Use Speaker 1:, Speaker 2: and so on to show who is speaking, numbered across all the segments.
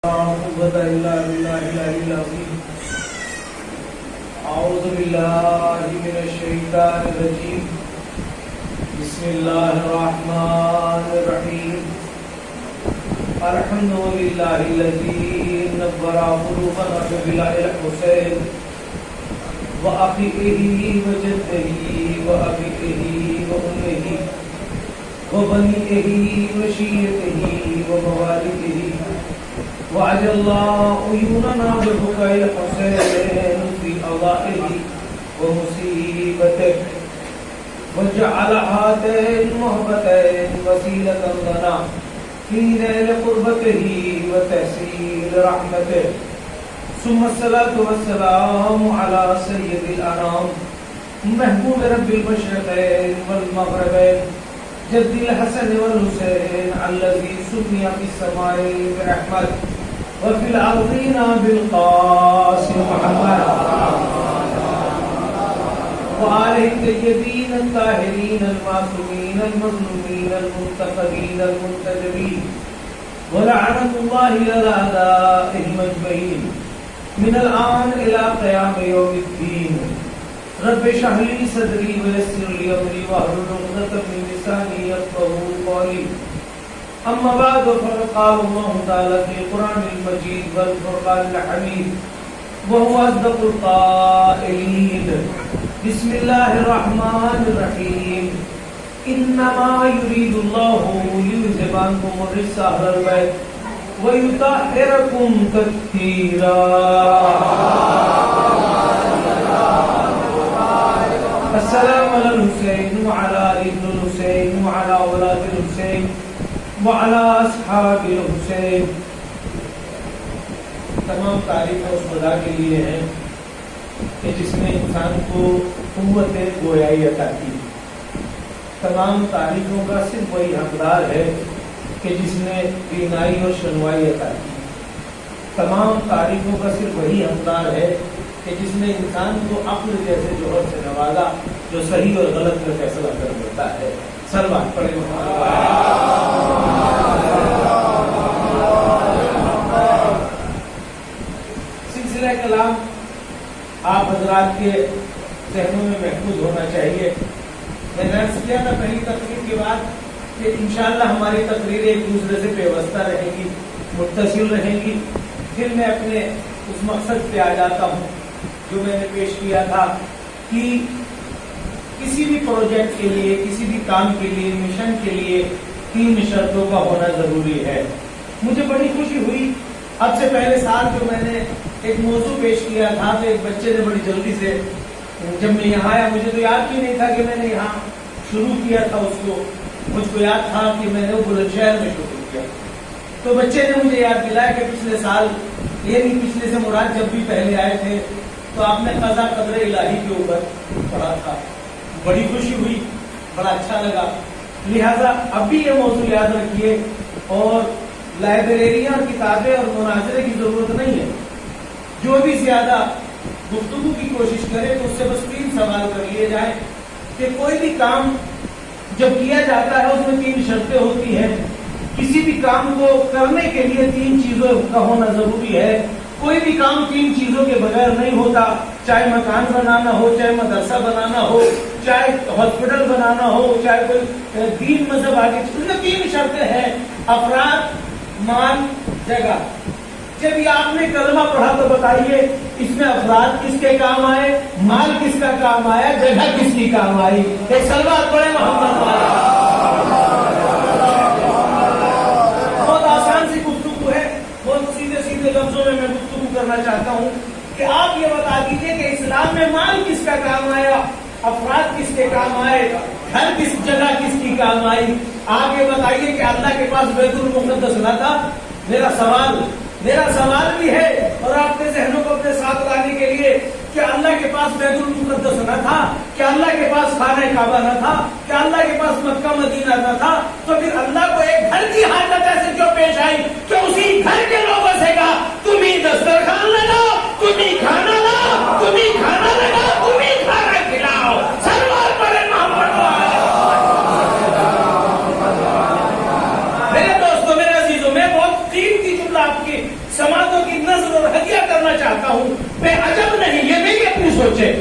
Speaker 1: أعوذ بالله من الشيطان الرجيم بسم الله الرحمن الرحيم الحمد لله الذي نور قلوبنا ببلاء الحسين وأخيه وجده وأبيه وأمه وبنيه وشيته وموالده وعجل الله عيوننا ببكاء الحسين في أضائه ومصيبته وجعل هاتين المهبتين وسيلة لنا في نيل قربته وتحصيل رحمته ثم الصلاة والسلام على سيد الأنام محبوب رب المشرقين والمغربين جد الحسن والحسين الذي سمي في السماء برحمة وفي الأرضين بالقاسم محمد وآله الطيبين الطاهرين المعصومين المظلومين المنتقدين المنتجبين ولعنة الله على أعدائهم أجمعين من الآن إلى قيام يوم الدين. رب اشرح لي صدري ويسر لي أمري واحلل عقدة من لساني يفقهوا قولي. أما بعد فقد قال الله تعالى في القرآن المجيد والفرقان الحميد وهو أصدق القائلين. بسم الله الرحمن الرحيم. إنما يريد الله ليذهب عنكم الرجس أهل البيت ويطهركم تطهيرا. السلام على الحسين وعلى ابن الحسين وعلى اولاد الحسين وعلى اصحاب الحسين. تمام تعریفیں اس خدا کے لیے ہیں کہ جس نے انسان کو قوت گویائی عطا کی. تمام تعریفوں کا صرف وہی حقدار ہے کہ جس نے بینائی اور شنوائی عطا کی. تمام تعریفوں کا صرف وہی حقدار ہے کہ جس نے انسان کو عقل جیسے جوہر سے نوازا جو صحیح اور غلط کا فیصلہ کر دیتا ہے. صلوات پڑھیں. سلسلہ کلام آپ حضرات کے ذہنوں میں محفوظ ہونا چاہیے. میں نے عرض کیا تھا پہلی تقریر کے بعد کہ انشاءاللہ ہماری تقریریں ایک دوسرے سے پیوستہ رہیں گی، متصل رہیں گی. پھر میں اپنے اس مقصد پہ آ جاتا ہوں جو میں نے پیش کیا تھا کہ کسی بھی پروجیکٹ کے لیے، کسی بھی کام کے لیے، مشن کے لیے 3 شرطوں کا ہونا ضروری ہے. مجھے بڑی خوشی ہوئی اب سے پہلے سال جو میں نے ایک موضوع پیش کیا تھا تو ایک بچے نے بڑی جلدی سے، جب میں یہاں آیا مجھے تو یاد بھی نہیں تھا کہ میں نے یہاں شروع کیا تھا اس کو. مجھ کو یاد تھا کہ میں نے وہ بلند شہر میں شروع کیا. تو بچے نے مجھے یاد دلایا کہ پچھلے سال، یہ نہیں پچھلے سے مراد جب بھی پہلے آئے تھے تو آپ نے قضا قدر الہی کے اوپر پڑھا تھا. بڑی خوشی ہوئی، بڑا اچھا لگا. لہذا اب بھی یہ موضوع یاد رکھیے اور لائبریریاں، کتابیں اور مناظرے کی ضرورت نہیں ہے. جو بھی زیادہ گفتگو کی کوشش کرے تو اس سے بس 3 سوال کر لیے جائیں کہ کوئی بھی کام جب کیا جاتا ہے اس میں 3 شرطیں ہوتی ہیں. کسی بھی کام کو کرنے کے لیے 3 چیزوں کا ہونا ضروری ہے. کوئی بھی کام 3 چیزوں کے بغیر نہیں ہوتا. چاہے مکان بنانا ہو، چاہے مدرسہ بنانا ہو، چاہے ہاسپٹل بنانا ہو، چاہے کوئی دین مذہب آگے. اس میں 3 شرطیں ہیں: افراد، مال، جگہ. جب یہ آپ نے کلمہ پڑھا تو بتائیے اس میں افراد کس کے کام آئے، مال کس کا کام آیا، جگہ کس کی کام آئی؟ ایک صلوات پڑھیں محمد والا. بہت آسان سی گفتگو ہے، بہت سیدھے سیدھے لفظوں میں گفتگو کرنا چاہتا ہوں کہ آپ یہ بتا دیجئے کہ اسلام میں مال کس کا کام آیا، افراد کس کے کام آئے، گھر کس جگہ کس کی کام آئی. آپ یہ بتائیے کہ اللہ کے پاس بیت المقدس نہ تھا. میرا سوال بھی ہے اور آپ کے ذہنوں کو اپنے ساتھ لانے کے لیے کہ اللہ کے پاس بیت المقدس نہ تھا، کہ اللہ کے پاس خانہ کعبہ نہ تھا، کہ اللہ کے پاس مکہ مدینہ نہ تھا، تو پھر اللہ کو ایک گھر کی حاجت ایسے کیوں پیش آئی کہ اسی گھر کے لوگوں سے کہا تم ہی دسترخوان لگاؤ، تم ہی کھانا لاؤ، تم ہی کھانا لگاؤ، تم ہی کھانا کھلاؤ. سلوات پڑھیں محمد والا. میرے دوستوں، میرے عزیزوں، میں بہت قیمتی جملہ آپ کی بے عجب نہیں، یہ بھی اپنی سوچے،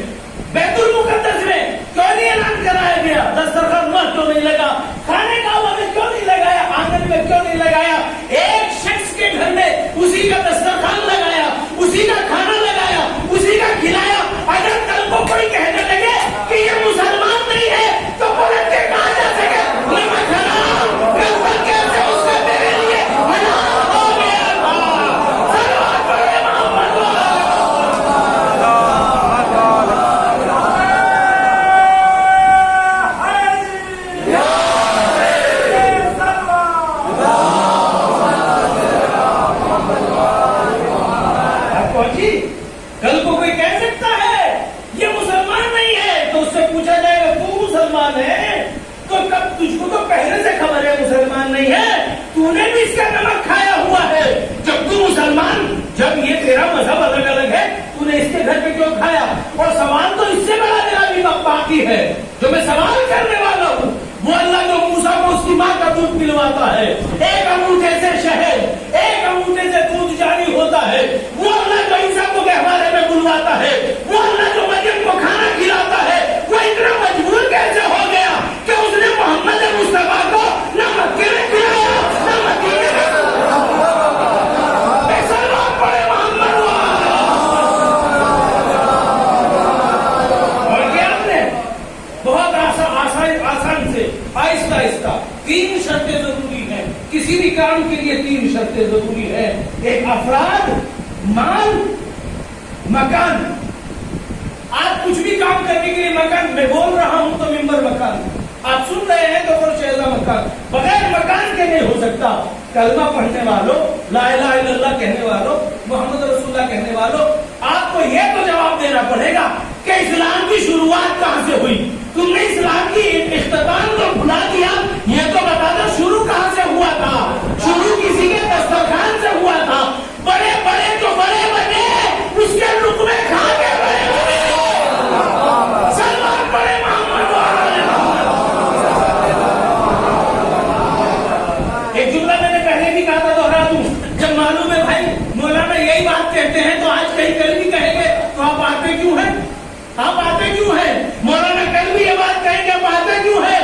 Speaker 1: بیت المقدس میں کیوں نہیں اعلان کرایا گیا؟ دسترخوان وہاں کیوں نہیں لگا؟ خانے کعبہ میں کیوں نہیں لگایا؟ آنگن میں کیوں نہیں لگایا؟ ایک شخص کے گھر میں اسی کا دسترخوان لگایا، اسی کا کھانا لگایا، اسی کا کھلایا۔ اگر کل کو کوئی کہنے لگے کہ یہ مسلمان نہیں ہے تو پلٹ کے کہا جا سکے نمک حرام کیسے اس کا میرے لیے حلال ہو گیا تھا۔ صلوات پڑھے محمد کل کو کوئی کہہ سکتا ہے یہ مسلمان نہیں ہے تو اس سے پوچھا جائے گا تو مسلمان ہے تو کب تجھ کو تو پہلے سے خبر ہے مسلمان نہیں ہے، تو نے بھی اس کا نمک کھایا ہوا ہے۔ جب تو مسلمان، جب یہ تیرا مذہب الگ الگ ہے، تو نے اس کے گھر پہ کیوں کھایا؟ اور سوال تو اس سے بڑا میرا بھی باقی ہے جو میں سوال کرنے والا ہوں، وہ اللہ جو موسیٰ کو اس کی ماں کا دودھ پلواتا ہے، ایک انگوٹھے سے شہد، ایک انگوٹھے سے دودھ جاری ہوتا ہے، وہ اللہ جو عیسیٰ کو گہوارے میں بلواتا ہے، وہ اللہ جو مریم کو کھانا کھلاتا ہے، وہ اتنا مجبور کیسے ہو گیا کہ اس نے محمد مصطفیٰ کو نہ مکے میں کھلایا نہ مدینے میں؟ سلوات پڑھے محمد اور کیا آپ نے بہت آسان سے آہستہ آہستہ 3 شرطیں ضروری ہیں، کسی بھی کام کے لیے 3 شرطیں ضروری ہیں، ایک افراد، مال، مکان۔ آپ کچھ بھی کام کرنے کے لیے مکان، میں بول رہا ہوں تو ممبر مکان، آپ سن رہے ہیں تو فرش شہزہ مکان، بغیر مکان کے نہیں ہو سکتا۔ کلمہ پڑھنے والوں، لا الہ الا اللہ کہنے والوں، محمد رسول اللہ کہنے والوں، آپ کو یہ تو جواب دینا پڑے گا کہ اسلام کی شروعات کہاں سے ہوئی؟ تم نے اسلام کی اختتام کو بھلا دیا، یہ تو بتا دو شروع کہاں سے ہوا تھا؟ شروع کسی کے دسترخوان سے ہوا تھا۔ بڑے بڑے جو بڑے بنے اس کے لقمے کھا کے بڑے بنے۔ سلمان پڑھے محمد ایک جملہ میں نے پہلے بھی کہا تھا، دوہرا دوں، جب معلوم ہے بھائی مولانا یہی بات کہتے ہیں تو آج کہیں کل بھی کہیں گے تو آپ آتے کیوں ہیں؟ آپ آتے کیوں ہیں؟ مولانا کل بھی یہ بات کہیں گے آپ آتے کیوں ہیں؟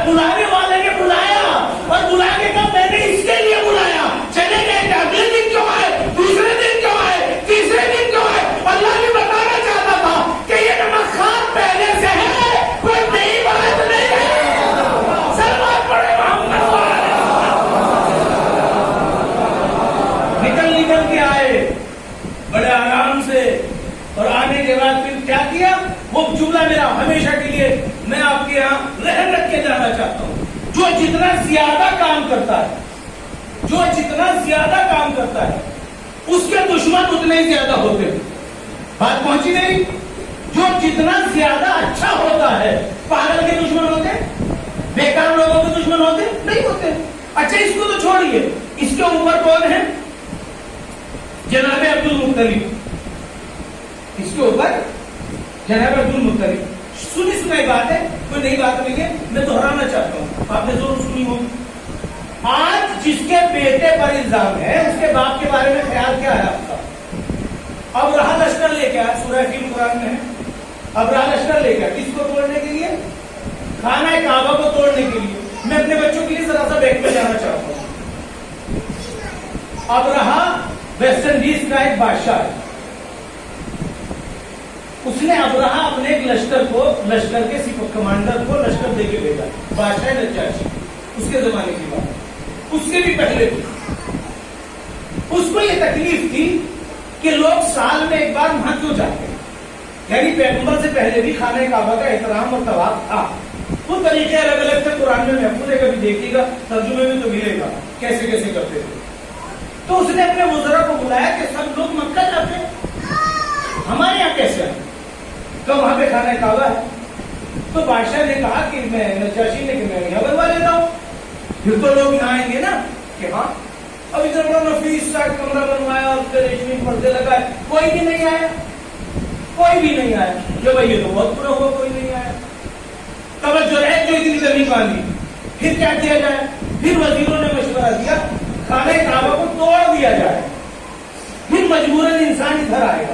Speaker 1: بلانے والے نے بلایا اور بلانے کا میں نے اس کے لیے بلایا، چلے گئے اگلے دن کیوں آئے، دوسرے دن کیوں آئے، تیسرے دن کیوں آئے؟ اللہ بھی بتانا چاہتا تھا کہ یہ نمک خان پہلے سے ہے، کوئی نئی بات نہیں ہے۔ سلوات پڑھے محمد نکل کے آئے بڑے آرام سے، اور آنے کے بعد پھر کیا کیا؟ وہ جملہ میرا ہمیشہ کے لیے میں آپ کے یہاں رہن رکھ کے جانا چاہتا ہوں، جو جتنا زیادہ کام کرتا ہے، جو جتنا زیادہ کام کرتا ہے اس کے دشمن اتنے ہی زیادہ ہوتے ہیں۔ بات پہنچی نہیں؟ جو جتنا زیادہ اچھا ہوتا ہے، پاگل کے دشمن ہوتے ہیں، بیکار لوگوں کے دشمن ہوتے نہیں ہوتے۔ اچھا اس کو تو چھوڑیے، اس کے اوپر کون ہے؟ جناب عبد المطلب، اس کے اوپر جناب عبد المطلب۔ سنی بات ہے، کوئی نئی بات نہیں ہے، میں دہرانا چاہتا ہوں، آپ نے ضرور سنی ہوگی۔ آج جس کے بیٹے پر الزام ہے اس کے باپ کے بارے میں خیال کیا ہے آپ کا؟ اب رہا لشکر لے کے آیا، سورہ فیل قرآن میں ہے، اب رہا لشکر لے کے آیا، کس کو توڑنے کے لیے؟ خانہ کعبہ کو توڑنے کے لیے۔ میں اپنے بچوں کے لیے ذرا سا بیک میں جانا چاہتا ہوں۔ اب رہا ویسٹ انڈیز کا ایک بادشاہ ہے، اس نے ابرہا اپنے ایک لشکر کے کمانڈر کو لشکر دے کے بھیجا، بادشاہ نجاشی، اس کے زمانے کی بات، اس سے بھی پہلے تھی۔ اس کو یہ تکلیف تھی کہ لوگ سال میں ایک بار وہاں کیوں جاتے ہیں، یعنی پیغمبر سے پہلے بھی خانہ کعبہ کا احترام اور طواف تھا۔ وہ طریقے الگ الگ تھے، قرآن میں محفوظ ہے، کبھی دیکھیے گا، ترجمے میں تو ملے گا کیسے کیسے کرتے تھے۔ تو اس نے اپنے وزراء کو بلایا کہ سب لوگ مکہ جاتے ہیں، ہمارے یہاں کیسے آئے؟ تو وہاں پہ خانہ کعبہ ہے۔ تو بادشاہ نے کہا کہ میں نجاشی نے کہ میں یہاں بنوا لیتا ہوں، پھر تو لوگ یہاں آئیں گے نا کہ ہاں۔ اب ادھر بڑا نفیس سا کمرہ بنوایا اور ریشمی پردے لگائے، کوئی بھی نہیں آیا، کوئی بھی نہیں آیا۔ کہ بھائی یہ تو بہت برا ہوا، کوئی نہیں آیا۔ توجہ ہے جو اتنی زمین باندھی، پھر کیا کیا جائے؟ پھر وزیروں نے مشورہ دیا خانہ کعبہ کو توڑ دیا جائے، پھر مجبوراً انسان ادھر آئے گا۔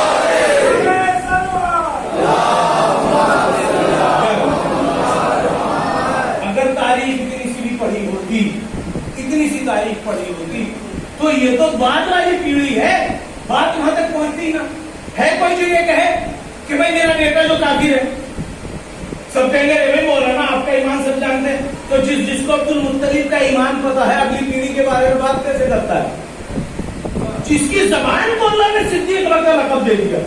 Speaker 1: یہ تو بعد والی پیڑھی ہے، بات وہاں تک پہنچتی نا ہے۔ کوئی جو یہ کہے کہ بھائی میرا بیٹا جو کافر ہے، سب کہیں گے بھائی مولانا آپ کا ایمان سب جانتے ہیں، تو جس کو عبد المطلب کا ایمان پتا ہے اگلی پیڑھی کے بارے میں بات کیسے کرتا ہے؟ جس کی زبان کو اللہ نے صدیق کا لقب دے دیا،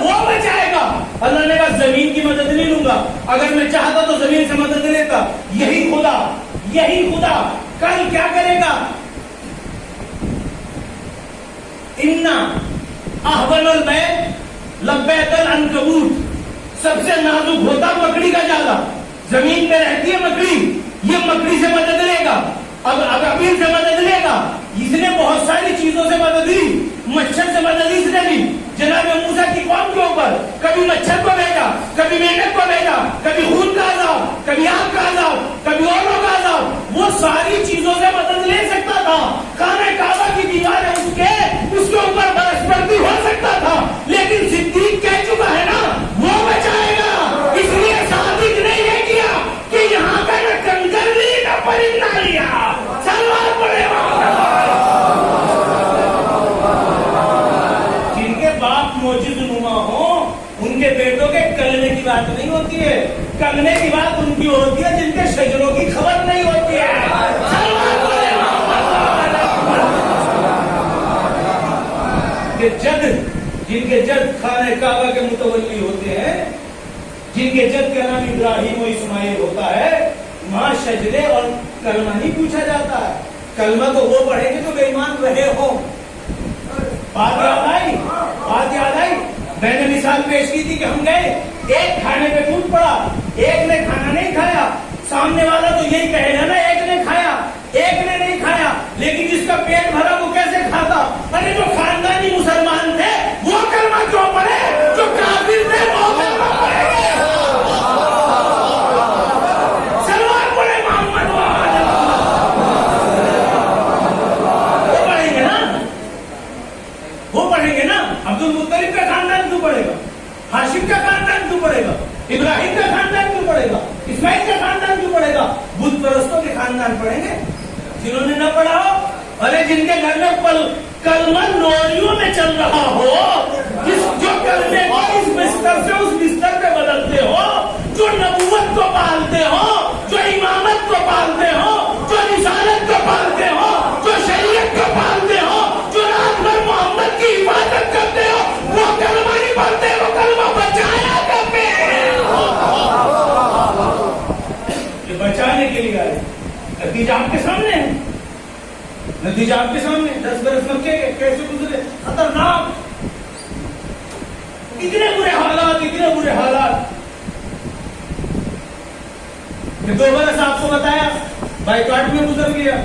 Speaker 1: وہ بچائے گا۔ اللہ نے کہا زمین کی مدد نہیں لوں گا، اگر میں چاہتا تو زمین سے مدد لیتا۔ یہی خدا کل کیا کرے گا؟ اِنَّ أَحْوَنَ الْبَيْتِ لَبَّيْتَ الْعَنْكَبُوتِ، سب سے نازک ہوتا مکڑی کا جالا، زمین پہ رہتی ہے مکڑی، یہ مکڑی سے مدد لے گا، اب ابابیل سے مدد لے گا۔ اس نے بہت ساری چیزوں سے مدد لی، مچھر سے مدد اس نے لی۔ جناب موسیٰ کی قوم کے اوپر کبھی مچھر کو بھیجا، کبھی مینڈک کو بھیجا، کبھی خون کا عذاب، کبھی آگ کا عذاب، کبھی اوروں کا عذاب، وہ ساری چیزوں سے مدد لے سکتا تھا۔ خانہ کعبہ کی دیواریں اس کے اوپر برس پڑتی ہو سکتا تھا، لیکن صدیق کہہ چکا ہے نا وہ بچائے گا۔ اس لیے صادق نے یہ کیا کہ یہاں کا نہ کنکر لی نہ پرندہ لیا، سلوات پڑے موجز نما ہو، ان کے بیٹوں کے کلمے کی بات نہیں ہوتی ہے، کلمے کی بات ان کی ہوتی ہے جن کے شجروں کی خبر نہیں ہوتی ہے۔ جن کے جد خانہ کعبہ کے متولی ہوتے ہیں، جن کے جد کا نام ابراہیم و اسماعیل ہوتا ہے، وہاں شجرے اور کلمہ نہیں پوچھا جاتا ہے۔ کلمہ تو وہ پڑھیں گے جو بے ایمان رہے ہو۔ بات یاد آئی، میں نے مثال پیش کی تھی کہ ہم گئے، ایک کھانے پہ ٹوٹ پڑا، ایک نے کھانا نہیں کھایا، سامنے والا تو یہی کہے گا نا ایک نے کھایا، ایک نے نہیں کھایا، لیکن جس کا پیٹ بھرا وہ کیسے کھاتا؟ ارے جو خاندانی مسلمان تھے وہ کلمہ کیوں پڑھے، جو کافر تھے وہ کلمہ پڑھے گے۔ سلوات پڑھے محمد وہ پڑھیں گے نا۔ عبد المطلب کا خاندان کیوں پڑھے گا؟ ہاشم کا خاندان کیوں پڑھے گا؟ ابراہیم کا خاندان کیوں پڑھے گا؟ اسماعیل کا خاندان کیوں پڑھے گا؟ بت پرستوں کے خاندان پڑھیں گے جنہوں نے نہ پڑھا ہو؟ ارے جن کے گھر میں کلمہ نوریوں میں چل رہا ہو، جو کلمے کو اس بستر سے اس بستر پہ بدلتے ہو، جو نبوت کو پالتے ہو، جو امامت کو پالتے ہو، جو رسالت کو پالتے ہو، جو شریعت کو پالتے ہو، جو رات بھر محمد کی حفاظت کرتے ہو، وہ کلمہ نہیں پڑھتے، وہ کلمہ بچایا کرتے ہیں۔ یہ بچانے کے لیے آئے، نتیجہ آپ کے سامنے ہے، نتیجہ آپ کے سامنے۔ 10 برس مکے کے کیسے گزرے، خطرناک، اتنے برے حالات، اتنے برے حالات کہ 2 برس آپ کو بتایا بائیکاٹ میں گزر گیا،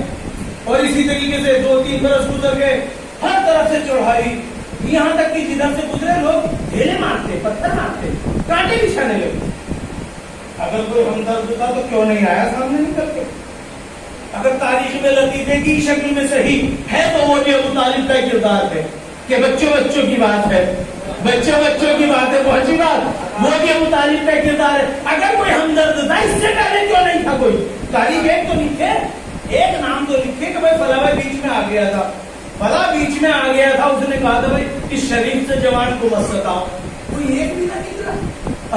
Speaker 1: اور اسی طریقے سے 2-3 برس گزر گئے، ہر طرف سے چڑھائی، یہاں تک کہ جدھر سے گزرے لوگ ڈھیلے مارتے، پتھر مارتے، کانٹے بچھانے لگے۔ اگر کوئی ہمدرد تھا تو کیوں نہیں آیا سامنے نکل کے؟ اگر تاریخ میں لطیفے کی شکل میں صحیح ہے تو وہ بھی ابو طالب کا کردار ہے کہ بچوں کی بات ہے، بچوں کی بات ہے، پہنچی بات، وہ بھی ابو طالب کا کردار ہے۔ اگر کوئی ہمدرد تھا اس سے پہلے کیوں نہیں تھا کوئی؟ تاریخ ایک تو لکھے، ایک نام تو لکھے کہ بھائی فلاں بیچ میں آ گیا تھا، فلاں بیچ میں آ گیا تھا، اس نے کہا تھا بھائی اس شریف سے جوان کو مت ستاؤ، کوئی ایک بھی نہ نکلا۔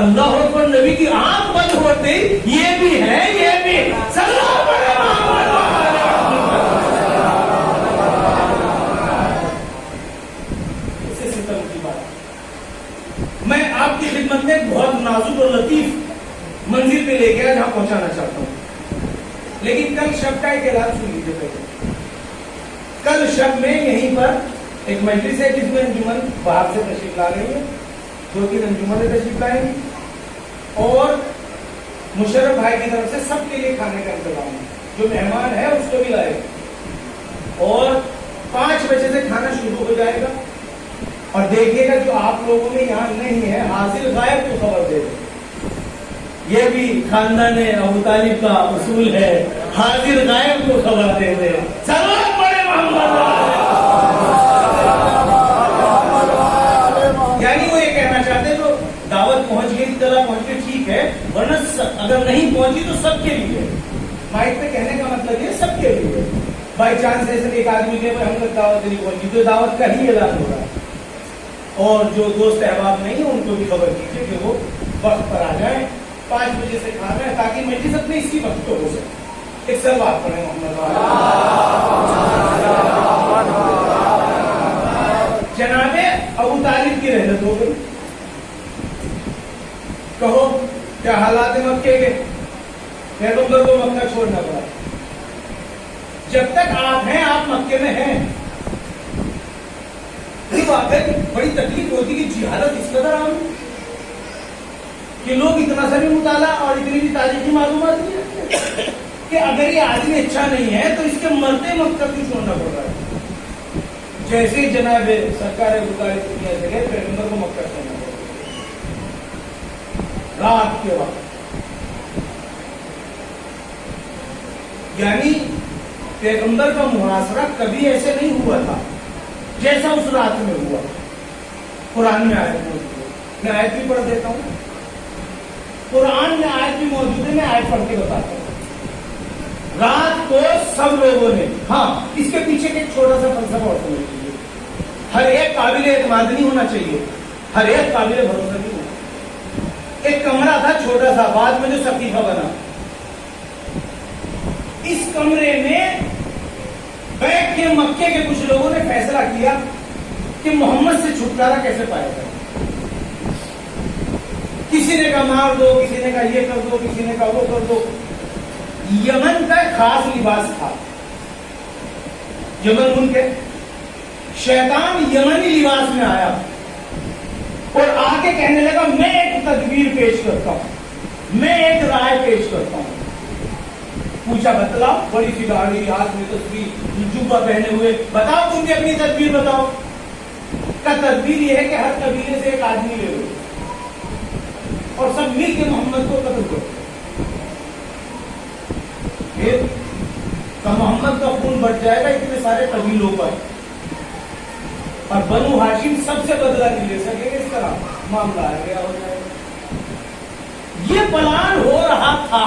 Speaker 1: اللہ اکبر، نبی کی آنکھ بند ہوتے یہ بھی ہے، یہ بھی سلام میں آپ کی خدمت میں بہت نازک اور لطیف منزل پہ لے گیا جہاں پہنچانا چاہتا ہوں، لیکن کل شب کا ایک اعلان سن لیجیے پہلے۔ کل شب میں یہیں پر ایک مجلس ہے جس میں انجمن باہر سے تشریف لا رہی ہے، 2-3 انجمنیں تشریف لائیں گی، اور مشرف بھائی کی طرف سے سب کے لیے کھانے کا انتظام ہے، جو مہمان ہے اس کو بھی لائے گا، اور 5 بجے سے کھانا شروع ہو جائے گا۔ اور دیکھیے گا جو آپ لوگوں میں یہاں نہیں ہے حاضر غائب کو خبر دے دیں، یہ بھی خاندان ابو طالب کا اصول ہے، حاضر غائب کو خبر دے دے۔ سلام پڑھے محمد، یعنی وہ یہ کہنا چاہتے ہیں جو دعوت پہنچ گئی طرح پہنچ گئی ٹھیک ہے، ورنہ اگر نہیں پہنچی تو سب کے لیے، مائک پہ کہنے کا مطلب یہ سب کے لیے، بائی چانس ایسے ایک آدمی کے ہم لوگ دعوت نہیں پہنچی تو دعوت کا ہی اعلان ہو رہا ہے. اور جو دوست احباب نہیں ہیں ان کو بھی خبر کیجیے کہ وہ وقت پر آ جائیں. 5 بجے سے کھانا ہے تاکہ مجلس اپنے اسی وقت تو ہو سکے. ایک سلوات پڑھیں محمد. جناب ابو طالب کی رحلت ہو گئی. کہو کیا حالات مکے کے؟ پیغمبر کو مکہ چھوڑنا پڑا. جب تک آپ ہیں آپ مکے میں ہیں. یہ بات ہے بڑی تکلیف ہوتی کہ جہالت اس قدر عام کہ لوگ اتنا سا بھی مطالعہ اور اتنی بھی تاریخی معلومات نہیں رکھتے کہ اگر یہ آدمی اچھا نہیں ہے تو اس کے مرتے مکہ کیوں چھوڑنا پڑ رہا ہے. جیسے ہی جناب سرکار بخاری دنیا سے گئے پیغمبر کو مکہ چھوڑنا پڑ رہا رات کے وقت. یعنی پیغمبر کا محاصرہ کبھی ایسے نہیں ہوا تھا جیسا اس رات میں ہوا. قرآن میں آیت موجود ہے, میں آیت بھی پڑھ دیتا ہوں. قرآن میں آیت بھی موجود ہے, میں آیت پڑھ کے بتاتا ہوں. رات کو سب لوگوں نے, ہاں اس کے پیچھے ایک چھوٹا سا فلسفہ اور سمجھ لیجیے. ہر ایک قابل اعتماد نہیں ہونا چاہیے, ہر ایک قابل بھروسہ نہیں ہونا. ایک کمرہ تھا چھوٹا سا, بعد میں جو سقیفہ بنا, اس کمرے میں بیٹھ کے مکے کے کچھ لوگوں نے فیصلہ کیا کہ محمد سے چھٹکارا کیسے پایا جائے. کسی نے کہا مار دو, کسی نے کہا یہ کر دو, کسی نے کہا وہ کر دو. یمن کا خاص لباس تھا, یمن ان کے شیطان یمنی لباس میں آیا اور آ کے کہنے لگا میں ایک تدبیر پیش کرتا ہوں, میں ایک رائے پیش کرتا ہوں. پوچھا بتلاؤ, بڑی سی گاڑی, ہاتھ میں تسبیح, جوبہ پہنے ہوئے, بتاؤ تم بھی اپنی تدبیر بتاؤ. کا تدبیر یہ ہے کہ ہر قبیلے سے ایک آدمی لے لو اور سب مل کے محمد کو قتل کرو. پھر محمد کا خون بڑھ جائے گا اتنے سارے قبیلوں پر, اور بنو ہاشم سب سے بدلہ نہیں لے سکے گا. اس طرح معاملہ آ گیا, ہو جائے گا. یہ پلان ہو رہا تھا.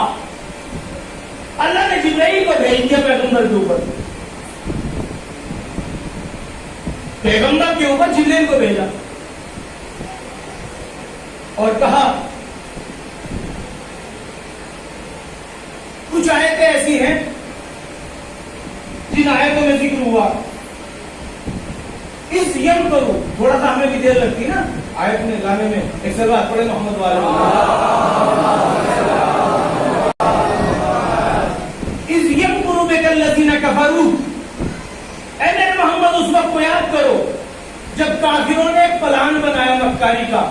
Speaker 1: اللہ نے جبرائیل کو بھیج دیا پیغمبر کے اوپر, پیغمبر کے اوپر جبرائیل کو بھیجا اور کہا کچھ آیتیں ایسی ہیں جن آیتوں میں ذکر ہوا اس یم کرو. تھوڑا سا ہمیں بھی دیر لگتی نا آیت میں لانے میں. ایک سلوات پڑھے محمد والے. الذین کفروا, اے میرے محمد اس وقت کو یاد کرو جب کافروں نے ایک پلان بنایا مکاری کا,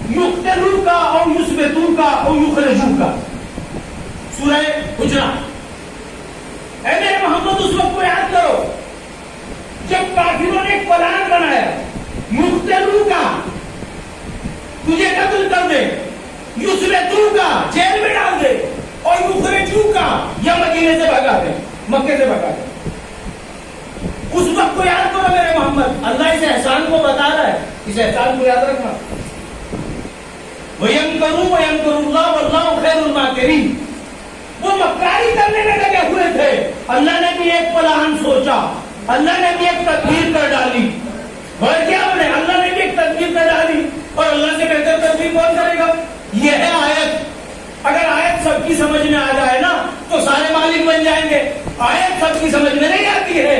Speaker 1: یقتلوا کا اور یثبتوا کا اور یخرجوا کا. سورہ حجرات. اے میرے محمد اس وقت کو یاد کرو جب کافروں نے ایک پلان بنایا, یقتلوا کا تجھے قتل کر دے, یثبتوا کا جیل میں ڈال دے, اور یخرجوا کا یا مدینے سے بھگا دے, مکے سے بھگا دے. اس وقت کو یاد کرو میرے محمد. اللہ اس احسان کو بتا رہا ہے, اس احسان کو یاد رکھنا. وَيَمْكَرُوا وَيَمْكَرُ اللَّهُ وَاللَّهُ خَيْرُ الْمَاكِرِينَ. وہ مکاری کرنے میں لگے ہوئے تھے. اللہ نے بھی ایک پلان سوچا, اللہ نے بھی ایک تدبیر کر ڈالی. اور کیا بنے, اللہ نے بھی ایک تدبیر کر ڈالی, اور اللہ سے بہتر تدبیر کون کرے گا. یہ ہے آیت. اگر آیت سب کی سمجھ میں آ جائے نا تو سارے مالک بن جائیں گے. آیت سب کی سمجھ میں نہیں آتی ہے,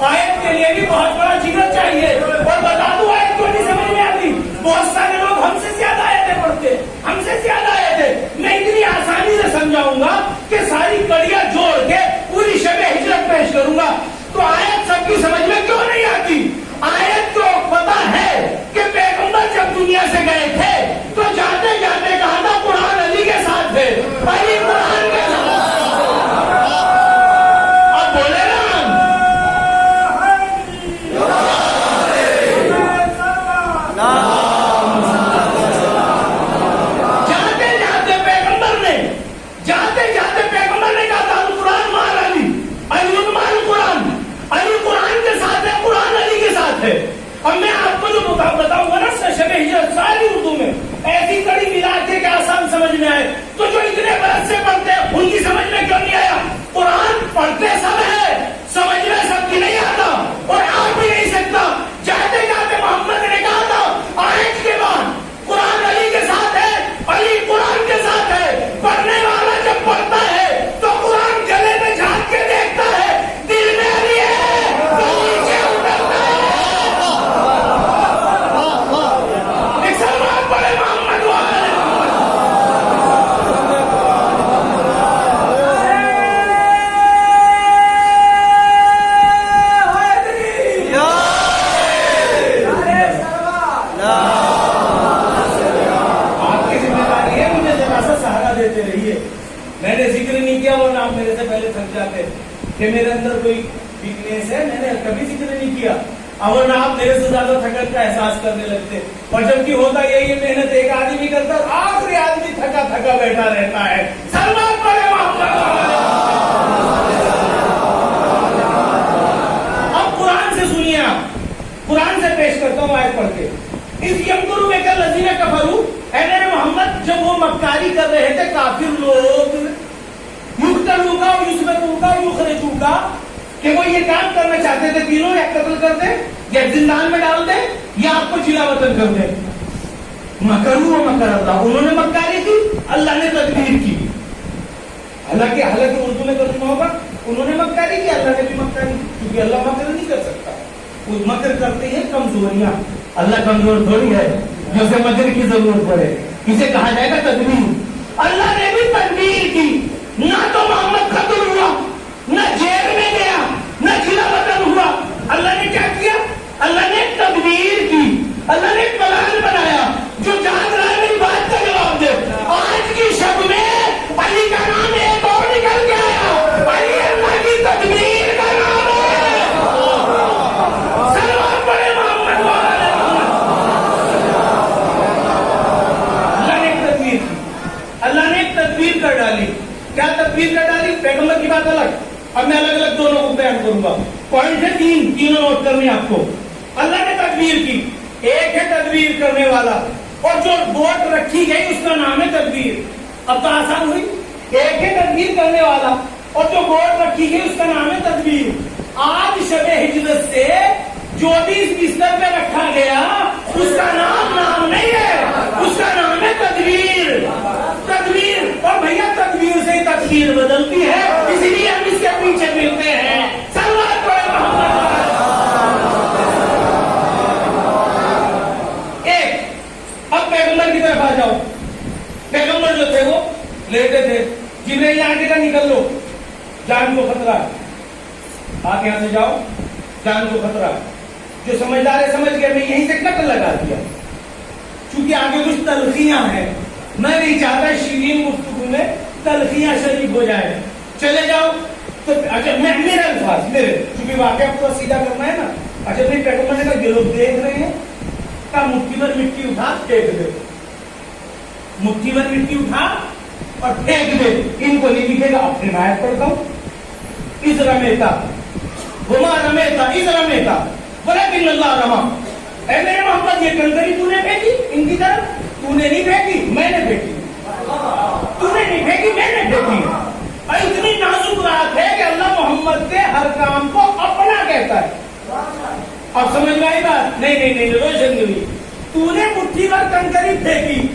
Speaker 1: آیت کے لیے بھی بہت بڑا جگر چاہیے. اور بتا دوں آیت کیوں نہیں سمجھ میں آتی. بہت سارے لوگ ہم سے زیادہ آیتیں پڑھتے, ہم سے زیادہ آیتیں. میں اتنی آسانی سے سمجھاؤں گا کہ ساری کڑیاں جوڑ کے پوری شب ہجرت پیش کروں گا. تو آیت سب کی سمجھ میں کیوں نہیں آتی. آیت کو پتا ہے کہ پیغمبر جب دنیا سے گئے تھے تو جاتے جاتے کہا تھا قرآن علی کے ساتھ تھے, علی قرآن کے ساتھ. اب بولے پیغمبر نے کہا تھا قرآن مار علی, علی مار قرآن, علی قرآن کے ساتھ ہے, قرآن علی کے ساتھ ہے. اب میں آپ کو جو بتاؤں گا نا شب ہجرت ساری اردو میں ایسی کڑی ملا کے کہ آسان سمجھ میں آئے. تو جو اتنے برس سے پڑھتے ہیں ان کی سمجھ میں کیوں نہیں آیا. قرآن پڑھتے سب ہے, سمجھ کہ میرے اندر کوئی ویکنیس ہے، میں نے کبھی ذکر نہیں کیا، اور نہ آپ میرے سے زیادہ تھکن کا احساس کرنے لگتے، اور جبکہ ہوتا یہی محنت ایک آدمی کرتا ہے، آخری آدمی تھکا تھکا بیٹھا رہتا ہے. سلمان پڑے اب قرآن سے سنیے، آپ قرآن سے پیش کرتا ہوں آیت پڑھ کے. اس یمکروا بک الذین کفروا، اے میرے محمد جب وہ مکاری کر رہے تھے کافر لوگ، یقتلوک و یثبتوک یخرجوک، کہ وہ یہ کام کرنا چاہتے تھے تینوں، یا قتل کر دیں یا زندان میں ڈال دیں یا آپ کو جلا وطن کر دیں. مکروا و مکر اللہ، انہوں نے مکاری کی، اللہ نے تدبیر کی. حالانکہ اردو میں ترجمہ ہوگا انہوں نے مکاری کی، اللہ نے بھی مکاری کی، کیونکہ اللہ مکر نہیں کر سکتا. وہ مکر کرتے ہیں کمزوریاں، اللہ کمزور تھوڑی ہے جو اسے مکر کی ضرورت پڑے. اسے کہا جائے گا تدبیر. اللہ نے بھی تدبیر کی، نہ تو محمد قتل ہوا، نہ جیل میں گیا، نہ جلا وطن ہوا. اللہ نے کیا کیا؟ اللہ نے تدبیر کی، اللہ نے پلان بنایا. جو جان رہا ہے میری بات کا جواب دے. آج کی شب میں علی کا نام ایک اور نکل کے آیا، علی اللہ کی تدبیر کا نام ہے. سلام پڑے محمد والے. اللہ نے ایک تدبیر کی، اللہ نے ایک تدبیر کر ڈالی. کیا تدبیر کر ڈالی؟ پیغمبر کی بات الگ، اب میں الگ الگ دونوں کو بیان کروں گا. پوائنٹ ہے تینوں نوٹ کرنے آپ کو. اللہ نے تدبیر کی، ایک ہے تدبیر کرنے والا، اور جو ووٹ رکھی گئی اس کا نام ہے تدبیر. اب تو آسان ہوئی. ایک ہے تدبیر کرنے والا، اور جو ووٹ رکھی گئی اس کا نام ہے تدبیر. آج شب ہجرت سے جو بھی اس بستر پہ رکھا گیا اس کا نام نہیں ہے، اس کا نام ہے تدبیر. تدبیر. اور بھیا تدبیر سے تقدیر بدلتی ہے، اسی لیے ہم اس کے پیچھے ملتے ہیں. سلوات پڑھے محمد. ایک اب پیغمبر کی طرف آ جاؤ. پیغمبر جو تھے وہ لیٹے تھے، جبرائیل نے آگے کا نکل لو، جان کو خطرہ. آپ یہاں سے جاؤ، جان کو خطرہ. جو سمجھدار ہے سمجھ گئے، میں یہیں سے کٹ لگا دیا چونکہ آگے کچھ تلخیاں ہیں. میں نہیں چاہتا شیرین گفتگو میں تلخیاں شریک ہو جائیں. چلے جاؤ تو اچھا میرے الفاظ میرے، چونکہ واقعہ پورا سیدھا کرنا ہے نا. اچھا میرے پیغمبر نے کہا یہ لوگ دیکھ رہے ہیں، کا مٹھی بھر مٹی اٹھا پھینک دے. مٹھی بھر مٹی اٹھا اور پھینک دے. ان کو نہیں دکھے گا. اپنے آیت پڑھتا ہوں. اس رمیتا وما رمیتا اس رمیتا ولکن اللہ رما. اے میرے محمد یہ کنکری تو نے پھینکی ان کی طرف، تو نے نہیں پھینکی، میں نے پھینکی. تو نے نہیں پھینکی، میں نے پھینکی. اور اتنی نازک بات ہے کہ اللہ محمد کے ہر کام کو اپنا کہتا ہے. اب سمجھ میں آئی بات؟ نہیں روشن ہوئی. تو نے مٹھی بھر کنکری پھینکی،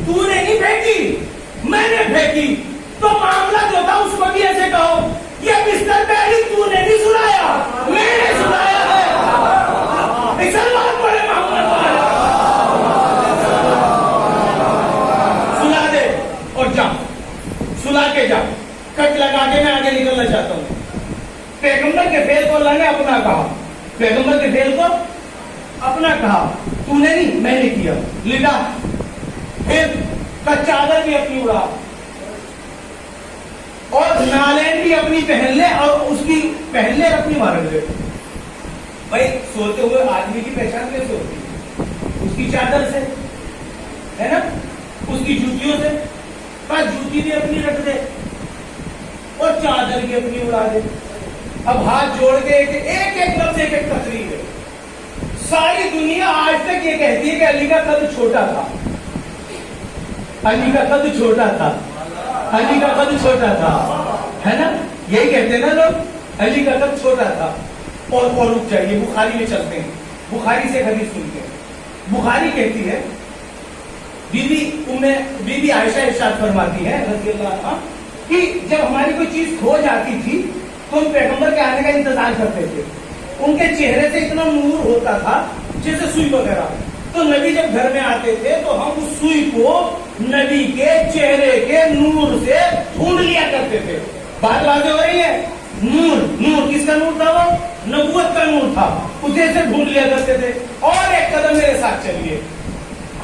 Speaker 1: تو نے نہیں پھینکی، میں نے پھینکی. تو معاملہ جو تھا اس کو بھی ایسے کہو، یہ بستر پہ علی تو نے نہیں سلایا، میں نے سلایا ہے. پڑے محمد سلا دے اور جا، سلا کے جا. کٹ لگا کے میں آگے نکلنا چاہتا ہوں. پیغمبر کے فعل کو اللہ نے اپنا کہا، پیغمبر کے فعل کو اپنا کہا. تو نے نہیں، میں نے کیا. لٹا پھر چادر بھی اپنی اڑا اور نالین بھی اپنی پہن لے اور اس کی پہن لے اپنی مار لے. بھائی سوتے ہوئے آدمی کی پہچان کیسے ہوتی ہے؟ اس کی چادر سے ہے نا، اس کی جوتیوں سے. بس جوتی بھی اپنی رکھ دے اور چادر بھی اپنی اڑا دے. اب ہاتھ جوڑ کے ایک ایک لفظ ایک ایک تقریر ہے. ساری دنیا آج تک یہ کہتی ہے کہ علی کا قد چھوٹا تھا، علی کا قد چھوٹا تھا، علی کا قد چھوٹا تھا، ہے نا. یہی کہتے ہیں نا لوگ، علی کا قد چھوٹا تھا. اور رک جائیے، بخاری میں چلتے ہیں. بخاری سے حدیث سنتے ہیں. بخاری کہتی ہے بی بی عائشہ ارشاد فرماتی ہے رضی اللہ عنہا کہ جب ہماری کوئی چیز کھو جاتی تھی تو ہم پیغمبر کے آنے کا انتظار کرتے تھے. ان کے چہرے سے اتنا نور ہوتا تھا جیسے سوئی وغیرہ. تو نبی جب گھر میں آتے تھے تو ہم اس سوئی کو نبی کے چہرے کے نور سے ڈھونڈ لیا کرتے تھے. بات واضح ہو رہی ہے؟ نور کس کا نور تھا؟ وہ نبوت کا نور تھا. اسے سے ڈھونڈ لیا کرتے تھے. اور ایک قدم میرے ساتھ چلیے.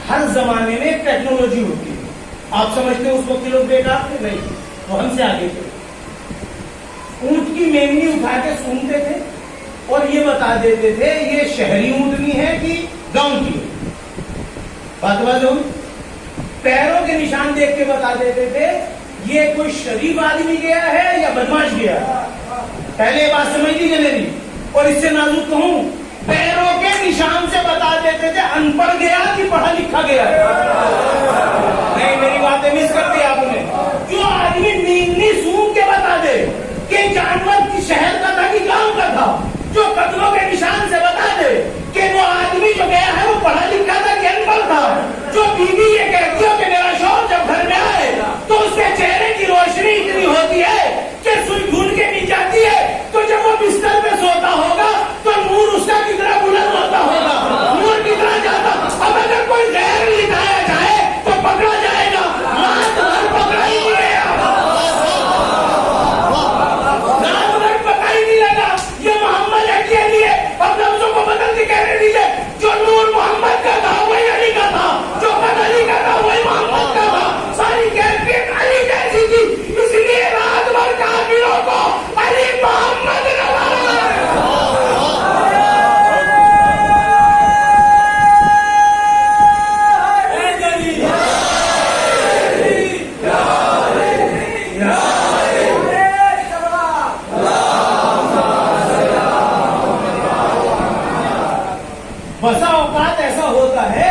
Speaker 1: ہر زمانے میں ٹیکنالوجی ہوتی ہے. آپ سمجھتے ہیں اس وقت کے لوگ بیکار تھے؟ نہیں، وہ ہم سے آگے تھے. اونٹ کی مینگنی اٹھا کے سونگتے تھے اور یہ بتا دیتے تھے یہ شہری اونٹنی ہے کہ گاؤں کی. بات ہوئی. پیروں کے نشان دیکھ کے بتا دیتے تھے یہ کوئی شریف آدمی گیا ہے یا بدماش گیا ہے. پہلے یہ بات سمجھ لیجیے میری. اور اس سے نازک کہوں, پیروں کے نشان سے بتا دیتے تھے ان پڑھ گیا کہ پڑھا لکھا گیا ہے. نہیں, میری باتیں مس کر دی آپ نے. جو آدمی مینگنی سونگ کے بتا دے کہ جانور کی شہر کا تھا کہ گاؤں کا تھا, جو قدموں کے نشان سے بتا دے کہ وہ آدمی جو گیا ہے وہ پڑھا لکھا تھا کہ ان پڑھ تھا, جو بیوی یہ کہتی ہو کہ میرا شوہر جب گھر میں آئے تو اس کے چہرے کی روشنی اتنی ہوتی ہے کہ سوئی ڈھونڈ کے نہیں جاتی ہے, تو جب وہ بستر میں سوتا ہوگا تو نور اس کا کتنا بلند ہوتا ہوگا, نور کتنا جاتا. اب اگر کوئی غیر لکھایا جائے تو پکڑا جائے گا, رات بھر پکڑا ہی نہیں گیا, رات بھر پکڑا ہی نہیں لگا. یہ محمد کے لیے اب لفظوں کو بدل کے کہنے دیجیے, جو نور محمد کا تھا وہی علی کا تھا, جو قد علی کا تھا وہی محمد کا تھا. ساری کیفیت علی جیسی تھی, اس لیے رات بھر کافروں کو علی محمد نظر آئے. بسا اوقات ایسا ہوتا ہے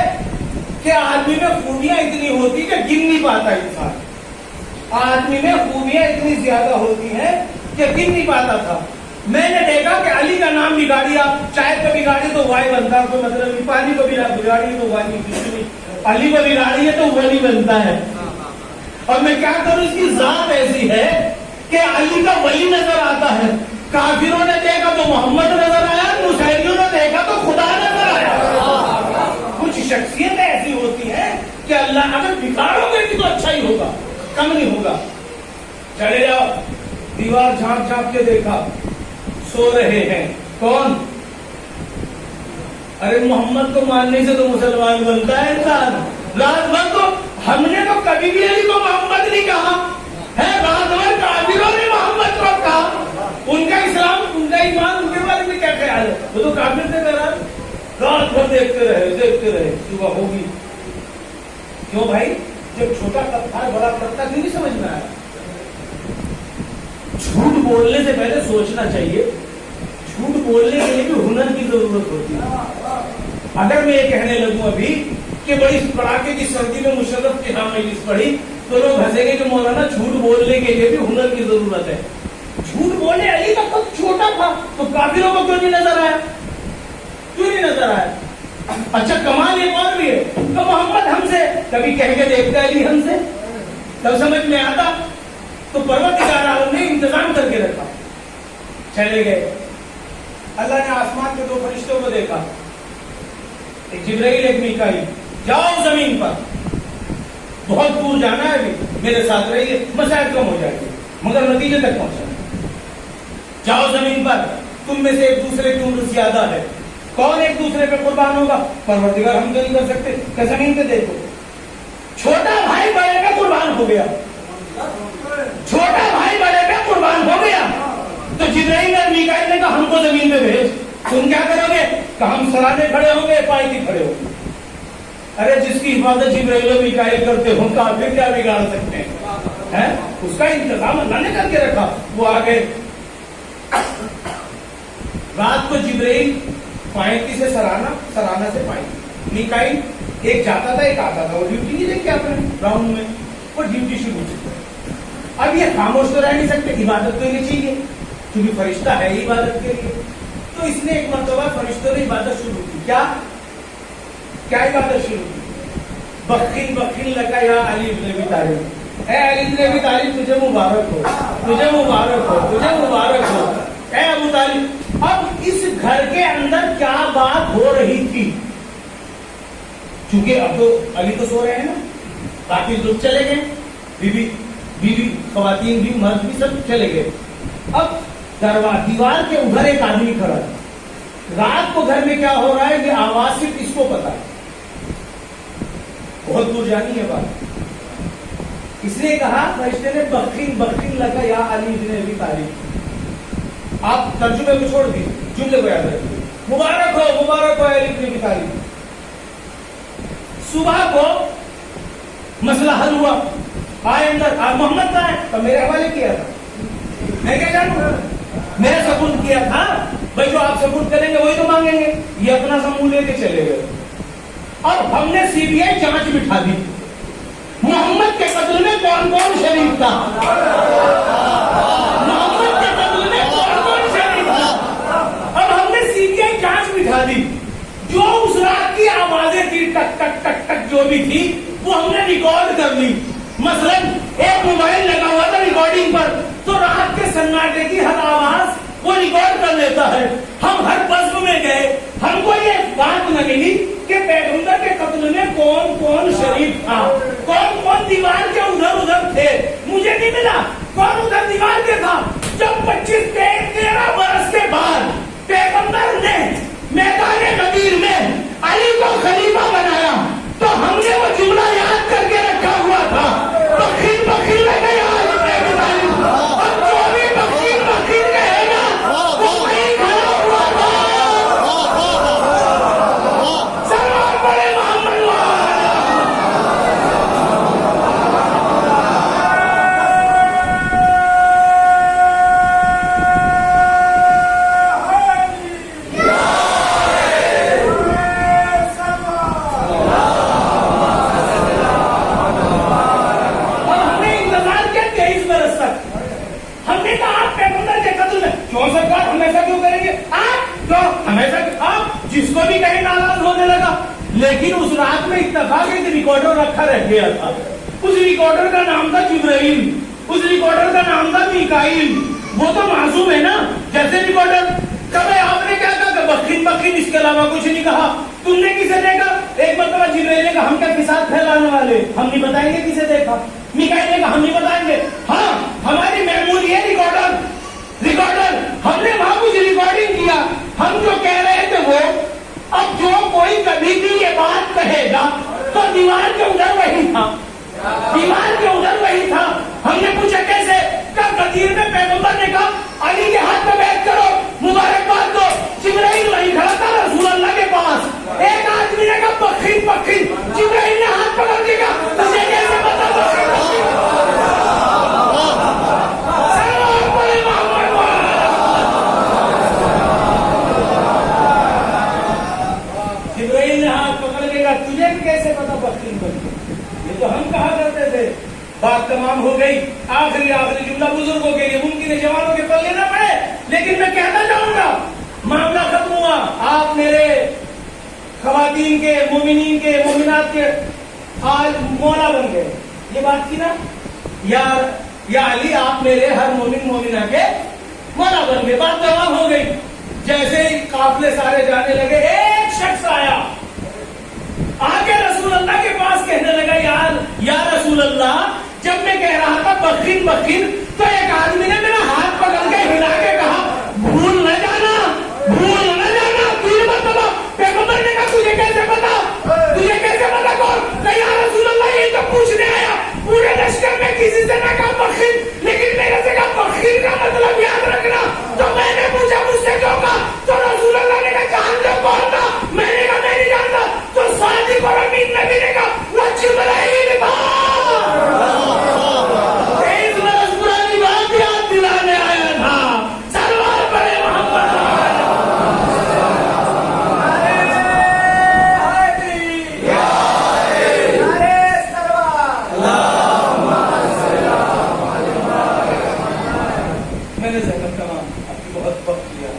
Speaker 1: کہ آدمی میں خوبیاں اتنی ہوتی کہ گن نہیں پاتا انسان. آدمی میں خوبیاں اتنی زیادہ ہوتی ہیں کہ گن نہیں پاتا تھا. میں نے دیکھا کہ علی کا نام بگاڑیا, چائے کو بگاڑی تو وائی بنتا, کوئی مطلب نہیں. پانی کو بگاڑی تو وائی نہیں, علی کو بگاڑی ہے تو ولی بنتا ہے. اور میں کیا کروں, اس کی ذات ایسی ہے کہ علی کا ولی نظر آتا ہے. کافروں نے دیکھا تو محمد نظر آیا, مسیلموں نے دیکھا تو خدا نظر آیا. کچھ شخصیتیں ایسی ہوتی ہیں کہ اللہ اگر بگاڑو گے تو اچھا ہی ہوگا, کم نہیں ہوگا. چلے جاؤ, دیوار جھانپ جھانپ کے دیکھا, سو رہے ہیں. کون؟ ارے محمد کو ماننے سے تو مسلمان بنتا ہے انسان. رات بھر تو ہم نے تو کبھی بھی علی کو محمد نہیں کہا ہے, رات بھر کافروں نے محمد کو کہا. ان کا اسلام, ان کا ایمان, ان کے بارے میں کیا خیال ہے؟ وہ تو کافر تھے. رات بھر دیکھتے رہے, صبح ہوگی. کیوں بھائی, جب چھوٹا کب تھا بڑا کب تک نہیں سمجھ میں آیا. جھوٹ بولنے سے پہلے سوچنا چاہیے. جھوٹ بولنے کے لیے بھی ہنر کی ضرورت ہوتی ہے. اگر میں یہ کہنے لگوں ابھی کہ بڑی کڑاکے کی سردی میں مشرف کے ہاں مجلس پڑھی تو لوگ ہنسیں گے کہ مولانا جھوٹ بولنے کے لیے بھی ہنر کی ضرورت ہے. جھوٹ بولے علی کا خود چھوٹا تھا تو کافروں کو کیوں نہیں نظر آیا, کیوں نہیں نظر آیا؟ اچھا کمال ایک اور بھی ہے, تو محمد ہم سے کبھی کہہ کے دیکھتا علی ہم سے, تب سمجھ میں آتا. تو پروردگار عالم نے انتظام کر کے رکھا. چلے گئے, اللہ نے آسمان کے دو فرشتوں کو دیکھا, ایک جبرائیل ایک میکائیل. جاؤ زمین پر, بہت دور جانا ہے, ابھی میرے ساتھ رہیے, مسائل کم ہو جائیں گے مگر نتیجے تک پہنچنا. جاؤ زمین پر, تم میں سے ایک دوسرے کی عمر زیادہ ہے, کون ایک دوسرے پہ قربان ہوگا؟ پروردگار ہم تو نہیں کر سکتے کہ زمین پہ دیکھو. چھوٹا بھائی بڑے پہ قربان ہو گیا, چھوٹا بھائی بڑے پہ قربان ہو گیا. تو جبرائیل اور میکائیل نے کہا ہم کو زمین پہ بھیج, تم کیا کرو گے؟ کہ ہم سرانے کھڑے ہوں گے, پائے کھڑے ہوں گے. ارے جس کی حفاظت جبرائیل اور میکائیل کرتے ہوں کافر کیا بگاڑ سکتے ہیں؟ اس کا انتظام اللہ نے کر کے رکھا. وہ آگے رات کو جبرائیل پائنتی سے سرانا, سرانا سے پائنتی, میکائیل ایک جاتا تھا ایک آتا تھا. وہ ڈیوٹی نہیں دیکھ کے اپنے راؤنڈ میں وہ ڈیوٹی شروع ہو چکی ہے. اب یہ خاموش تو رہ نہیں سکتے, عبادت تو نہیں چاہیے کیونکہ فرشتہ ہے ہی عبادت کے لیے. تو اس نے ایک مرتبہ فرشتوں نے عبادت شروع کی. کیا عبادت شروع کی؟ بخیل بخیل لگا یا علی ابن ابی طالب, اے علی ابن ابی طالب تجھے مبارک ہو, تجھے مبارک ہو, تجھے مبارک ہو, اے ابو طالب. اب اس گھر کے اندر کیا بات ہو رہی تھی؟ چونکہ اب تو علی تو سو رہے ہیں نا, باقی لوگ چلے گئے, بیوی خواتین بھی مرد بھی سب چلے گئے. اب دیوار کے ادھر ایک آدمی کھڑا ہے. رات کو گھر میں کیا ہو رہا ہے یہ آواز صرف اس کو پتا ہے, بہت دور جانی ہے بات. اس نے کہا فرشتے نے بخیل بخیل لگا یا علی ابن ابی طالب, آپ ترجمے کو چھوڑ دیجیے، جملے کو یاد رکھیے. مبارک ہو علی ابن ابی طالب. صبح کو مسئلہ حل ہوا، آئے اندر، آپ محمد کا ہے تو میرے حوالے کیا تھا، میں کیا جانوں، میں سپورٹ کیا تھا. بھائی جو آپ سپورٹ کریں گے وہی تو مانگیں گے. یہ اپنا سمون لے کے چلے گئے. اب ہم نے سی بی آئی جانچ بٹھا دی، محمد کے قتل میں کون کون شریک تھا، محمد کے قتل میں کون کون شریک تھا. اب ہم نے سی بی آئی جانچ بٹھا دی. جو اس رات کی آوازیں تھی ٹک ٹک ٹک ٹک جو بھی تھی وہ ہم نے ریکارڈ کر لی. مثلا ایک موبائل لگا ہوا تھا ریکارڈنگ پر، تو رات کے سناٹے کی ہر آواز وہ ریکارڈ کر لیتا ہے. ہم ہر قصب میں گئے، ہم کو یہ بات نہ ملی کہ پیغمبر کے قتل میں کون کون شریک تھا، کون کون دیوار کے ادھر ادھر تھے. مجھے نہیں ملا کون ادھر دیوار کے تھا. جب 13 برس کے بعد پیغمبر نے میدان غدیر میں علی کو خلیفہ بنایا تو ہم نے وہ جملہ یاد کر کے رکھا ہوا تھا، بخیل بخیل لگے آج پیغمبر، اور جو بھی بخیل بخیل کہے گا وہ وہیں کھڑا ہوا تھا. سلام پڑے محمد لیکن اس رات میں اتفاق ایک ریکارڈر رکھا رہ گیا تھا. اس ریکارڈر کا نام تھا جبرائیل، اس ریکارڈر کا نام تھا میکائیل. وہ تو معصوم ہے نا جیسے ریکارڈر. کبھی آپ نے کیا کہا کہ بخین بخین، اس کے علاوہ کچھ نہیں کہا. تم نے کسے دیکھا؟ ایک مرتبہ جبرائیل نے کہا ہم کیا فساد پھیلانے والے، ہم نہیں بتائیں گے کسے دیکھا. میکائیل نے کہا ہم نہیں بتائیں گے. ہاں ہماری معمول یہ ریکارڈر ہم نے وہاں کچھ ریکارڈنگ کیا. ہم جو کہہ رہے تھے وہ، اب جو کوئی کبھی بھی یہ بات کہے گا تو دیوار کے ادھر وہی تھا، دیوار کے ادھر وہی تھا. ہم نے پوچھا کیسے؟ غدیر میں پیغمبر نے کہا علی کے ہاتھ میں بیعت کرو، مبارکباد دو. جبرائیل وہی کھڑا تھا رسول اللہ کے پاس. ایک آدمی نے کہا بخیل بخیل، جبرائیل نے ہاتھ پکڑ کے کہا تجھے کیسے پتا بخیل بخیل. تجھے کیسے پتا بخیل بخیل؟ یہ تو ہم کہا کرتے تھے. بات تمام ہو گئی. آخری جملہ بزرگوں کے لیے، ممکن ہے جوانوں کے پلے نہ پڑے لیکن میں کہنا چاہوں گا معاملہ ختم ہوا. آپ میرے خواتین کے، مومنین کے، مومنات کے آج مولا بن گئے. یہ بات کی نا، یا علی آپ میرے ہر مومن مومنہ کے مولا بن گئے. بات تمام ہو گئی. جیسے ہی قافلے سارے جانے لگے، ایک شخص آیا آگے رسول اللہ کے پاس کہنے لگا یا رسول اللہ، جب میں کہہ رہا تھا بخیل بخیل تو ایک آدمی نے میرا ہاتھ پکڑ کے ہلا کے کہا بھول نہ جانا، بھول نہ جانا. 3 مرتبہ پیغمبر نے کہا تجھے کیسے پتا، تجھے کیسے پتا کون؟ یا رسول اللہ یہ تو پوچھنے آیا. پورے لشکر میں کسی سے نہ کہا بخیل، لیکن میرے سے کہا بخیل کا مطلب یاد رکھنا. تو میں نے پوچھا مجھ سے کیوں کہا؟ تو رسول اللہ نے کہا جان دو کون تھا؟ میں نے کہا میں نہیں جانتا. تو صادق اور امین نبی نے کہا جبرائیل تھا. اس برس پرانی بات یاد دلانے آیا تھا. سلوات پڑھے محمد. میں نے ذکر تمام آپ کی بہت وقت لیا.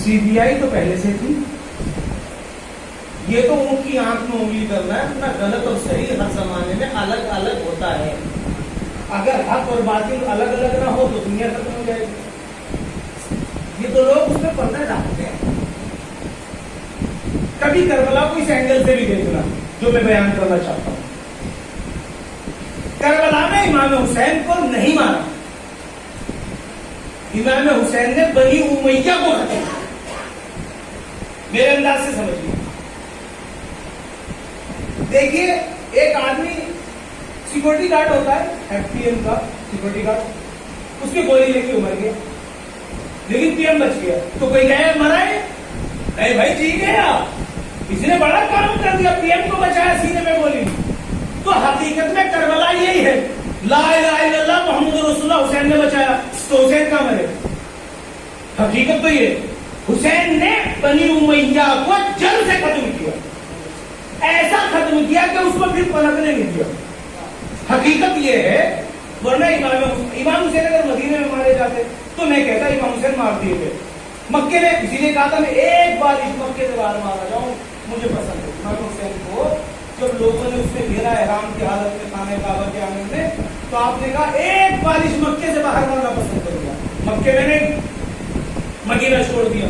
Speaker 1: سی بی آئی تو پہلے سے تھی. یہ تو ان کی آنکھ میں انگلی کرنا ہے. اپنا غلط اور صحیح ہر زمانے میں الگ الگ ہوتا ہے. اگر حق اور باطل الگ الگ نہ ہو تو دنیا ختم ہو جائے گی. یہ تو لوگ اس میں پردہ ڈالتے ہیں. کبھی کربلا کو اس اینگل سے بھی دیکھنا جو میں بیان کرنا چاہتا ہوں. کربلا میں امام حسین کو نہیں مارا. امام حسین نے بنی امیہ کو ختم کیا. میرے انداز سے سمجھیے. دیکھیے ایک آدمی سیکورٹی گارڈ ہوتا ہے ایف ٹی ایم کا، سیکورٹی گارڈ, اس کی گولی لے کے مر گیا, لیکن پی ایم بچ گیا. تو کوئی گئے مرا ہے؟ نہیں بھائی, جی گیا. کسی نے بڑا کام کر دیا, پی ایم کو بچایا سینے میں گولی. تو حقیقت میں کربلا یہی ہے, لا الہ الا اللہ محمد رسول اللہ حسین نے بچایا, تو حسین کہاں مرے؟ حقیقت تو یہ, حسین نے بنی امیہ کو جڑ سے ختم کیا, ایسا ختم کیا کہ اس کو پھر پلٹنے نہیں دیا. حقیقت یہ ہے. ورنہ امام حسین اگر مدینے میں مارے جاتے تو میں کہتا امام حسین مار دیے گئے. مکے میں کسی نے کہا تھا میں ایک بار اس مکے سے باہر مارا جاؤں, مجھے پسند ہے. امام حسین کو جب لوگوں نے اس میں گھیرا احرام کی حالت میں خانہ کعبہ کے آنگن میں, تو آپ نے کہا ایک بار اس مکے سے باہر مارنا پسند کر دیا, مکے میں نہیں, مدینہ چھوڑ دیا.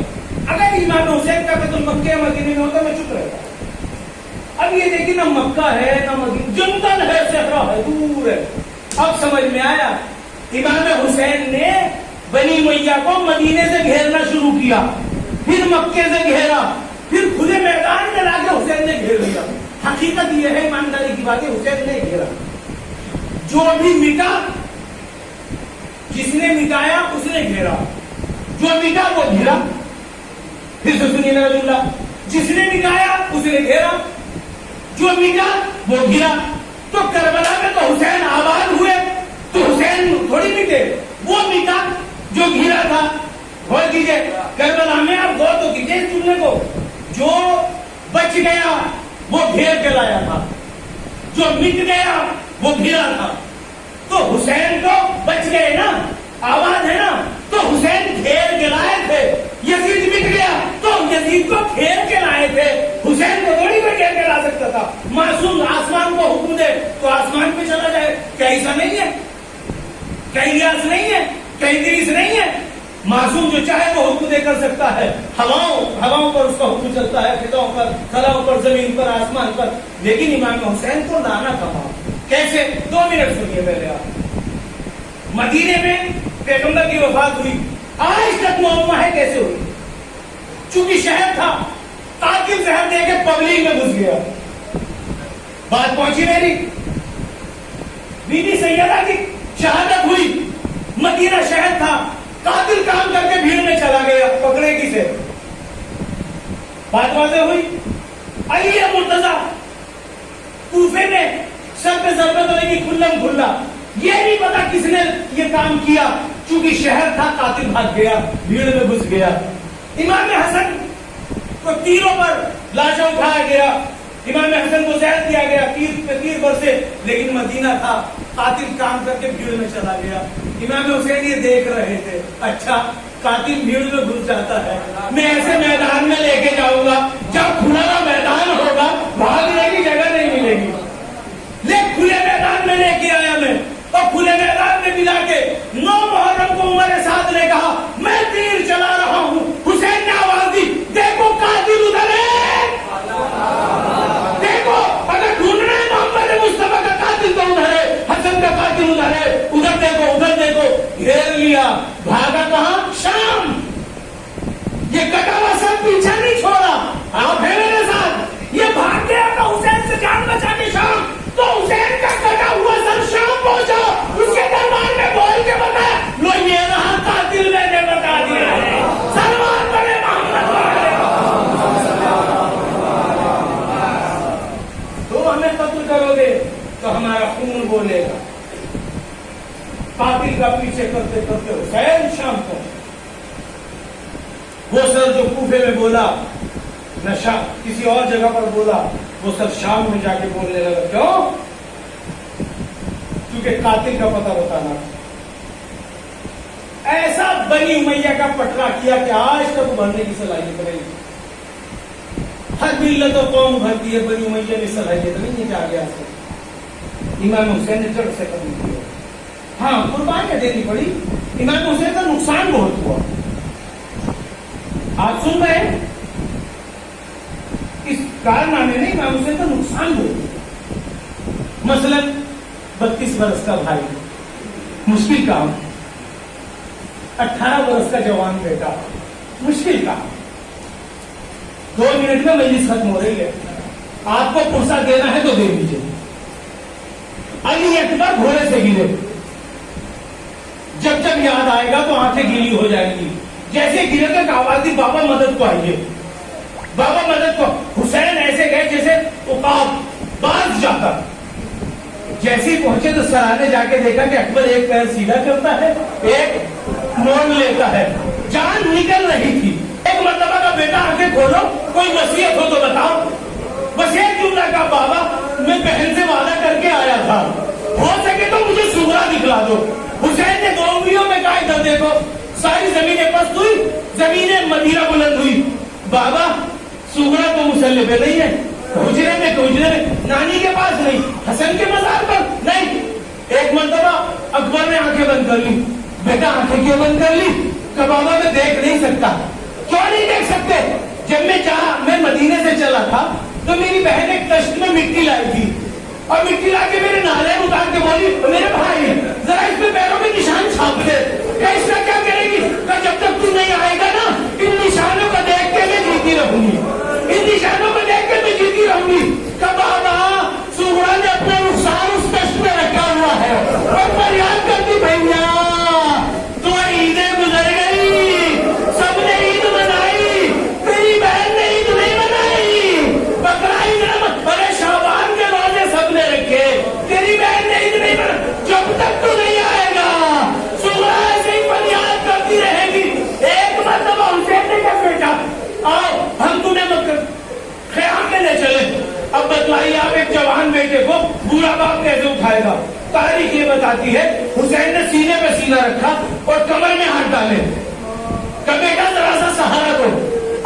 Speaker 1: اگر امام حسین کا قتل مکے مدینے میں ہوتا میں چپ رہتا. اب یہ دیکھیں نہ مکہ ہے نہ مدینہ, جنگل ہے, صحرا ہے, دور ہے. اب سمجھ میں آیا, امام حسین نے بنی امیہ کو مدینے سے گھیرنا شروع کیا, پھر مکے سے گھیرا, پھر کھلے میدان میں لا کے حسین نے گھیر لیا. حقیقت یہ ہے, ایمانداری کی بات ہے, حسین نے گھیرا. جو بھی مٹا, جس نے مٹایا اس نے گھیرا, جو مٹا وہ گھیرا. پھر سے سنیے میرا جملہ, جس نے مٹایا اس نے گھیرا, جو مٹا وہ گھیرا. تو کربلا میں تو حسین آباد ہوئے, تو حسین تھوڑی مٹے, وہ مٹا جو گھیرا تھا. غور کیجئے, کربلا میں آپ غور تو کیجئے اس جملے کو, جو بچ گیا وہ گھیر کے لایا تھا, جو مٹ گیا وہ گھیرا تھا. تو حسین کو بچ گئے نا, آباد ہے نا, تو حسین گھیر کے لائے تھے. یزید مٹ گیا تو یزید کو گھیر کے لائے تھے, حسین کو تھوڑی میں گھیر کے لا سکتا تھا. معصوم آسمان کو حکم دے تو آسمان پہ چلا جائے, کیا ایسا نہیں ہے؟ کیا الیاس نہیں ہے؟ کیا ادریس نہیں ہے؟ معصوم جو چاہے وہ حکم دے کر سکتا ہے. ہواؤں پر اس کا حکم چلتا ہے, فضاؤں پر, خلاؤں پر, زمین پر, آسمان پر. لیکن امام حسین کو لانا تھا. کیسے؟ 2 منٹ سنیے پہلے آپ. مدینے میں پیغمبر کی وفات ہوئی, آج تک معمہ ہے کیسے ہوئی؟ چونکہ شہر تھا, قاتل زہر دے کے پبلک میں گھس گیا. بات پہنچی میری. بی بی سیدہ کی شہادت ہوئی, مدینہ شہر تھا, قاتل کام کر کے بھیڑ میں چلا گیا, پکڑے کسے؟ بات واضح ہوئی. علی مرتضیٰ کوفے میں سر پہ ضربت لگی کھلم کھلا, یہ نہیں پتا کس نے یہ کام کیا, چونکہ شہر تھا, قاتل بھاگ گیا, بھیڑ میں گھس گیا. امام حسن کو تیروں پر لاشیں اٹھایا گیا, امام حسن کو زہر دیا گیا, تیر پہ تیر برسے, لیکن مدینہ تھا, قاتل کام کر کے بھیڑ میں چلا گیا. امام حسین یہ دیکھ رہے تھے, اچھا قاتل بھیڑ میں گھس جاتا ہے, میں ایسے میدان میں لے کے جاؤں گا, جب کھلا میدان ہوگا بھاگنے کی جگہ نہیں ملے گی. لیکن کھلے میدان میں لے کے آیا میں, اور کھلے میدان میں ملا کے 9 محرم کو عمر سعد نے کہا میں تیر چلا رہا ہوں. حسین نے آواز دی, دیکھو قاتل ادھر ہے, دیکھو اگر ڈھونڈنا ہے محمد مصطفیٰ کا قاتل تو ادھر ہے, حسن کا قاتل ادھر ہے, ادھر دیکھو, ادھر دیکھو. گھیر لیا, بھاگا کہاں؟ شام. یہ کٹا ہوا سب پیچھے نہیں چھوڑا, آپ ہیں میرے ساتھ. یہ بھاگ گیا تھا حسین سے جان بچا کے شام, تو حسین کا کٹا ہوا سر شام پہنچا, اس کے دربار میں بول کے بتایا, لو یہ رہا قاتل, میں نے بتا دیا ہے, سلمان بڑے محمد والے. تو ہمیں قتل کرو گے تو ہمارا خون بولے گا. قاتل کا پیچھے کرتے کرتے حسین شام پہنچا. وہ سر جو کوفے میں بولا نہ شام کسی اور جگہ پر بولا, وہ سر شام میں جا کے بولنے لگا. کیوں؟ کیونکہ قاتل کا پتہ بتانا. ایسا بنی امیہ کا پٹرا کیا کہ آج تک ابھرنے کی صلاحیت نہیں. ہر ملت و قوم ابھرتی ہے, بنی امیہ میں صلاحیت نہیں ہے کہ آگے آ سکے. امام حسین نے جڑ سے ختم کیا. ہاں قربانیاں دینی پڑی, امام حسین کا نقصان بہت ہوا. آپ سن رہے ہیں, اس کارنامے میں امام حسین کا نقصان بہت ہوا. مثلا 32 برس کا بھائی, مشکل کام. 18 برس کا جوان بیٹا, مشکل کام. 2 منٹ میں مجلس ختم ہو رہی ہے, آپ کو پرسہ دینا ہے تو دے دیجیے. علی اکبر گھوڑے سے گرے, جب جب یاد آئے گا تو آنکھیں گیلی ہو جائیں گی. جیسے گرے تک آواز دی بابا مدد کو آئیے, بابا مدد کو. حسین ایسے گئے جیسے عقاب باز جاتا. جیسے ہی پہنچے تو سرانے جا کے دیکھا کہ اکبر ایک پیر سیدھا کرتا ہے, ایک موڑ لیتا ہے. جان نکل رہی تھی. ایک مرتبہ کا بیٹا آنکھیں کھولو, کوئی وصیت ہو تو بتاؤ. وصیت کیوں نہ کہا, بابا میں بہن سے وعدہ کر کے آیا تھا, ہو سکے تو مجھے سغرا دکھلا دو. حسین نے 2 انگلیوں میں کہا ادھر دیکھو. ساری زمینیں پست ہوئی, زمینیں مدینہ بلند ہوئی. بابا سغرا تو مسلح پہ نہیں ہے, حجرے میں نانی کے پاس نہیں, حسن کے مزار پر نہیں. ایک مرتبہ اکبر نے آنکھیں بند کر لی. بیٹا آنکھیں کیوں بند کر لی؟ کہ بابا میں دیکھ نہیں سکتا. کیوں نہیں دیکھ سکتے؟ جب میں مدینے سے چلا تھا تو میری بہن ایک کشت میں مٹی لائی تھی, اور مٹی لا کے میرے نالے اتار کے بولی, میرے بھائی ذرا اس پہ پیروں میں نشان چھاپ دے. کہ اس کا کیا کرے گی؟ کہ جب تک تو نہیں آئے گا نا, ان نشانوں کو دیکھ کے میں جیتی رہوں گی, ان نشانوں کو دیکھ کے میں جیتی رہوں گی. کہ بابا سغرا نے اپنا رخسار اس کشت میں رکھا ہوا ہے اور فریاد کرتی, بھیا تو عیدیں گزر گئی, سب نے عید منائی, تیری بہن نے عید نہیں منائی. بقرہ عید ارے شعبان کے روزے سب نے رکھے, تیری بہن نے عید نہیں منائی. جب تک تو نہیں آئے گا سغرا ایسے ہی فریاد کرتی رہے گی. ایک مرتبہ حسین نے کہا, بیٹا آؤ ہم تمہیں خیام میں لے چلے. اب بتلائیے آپ ایک جوان بیٹے کو بوڑھا باپ کیسے اٹھائے گا؟ تاریخ یہ بتاتی ہے حسین نے سینے پہ سینہ رکھا اور کمر میں ہاتھ ڈالے. کہ بیٹا ذرا سا سہارا دو.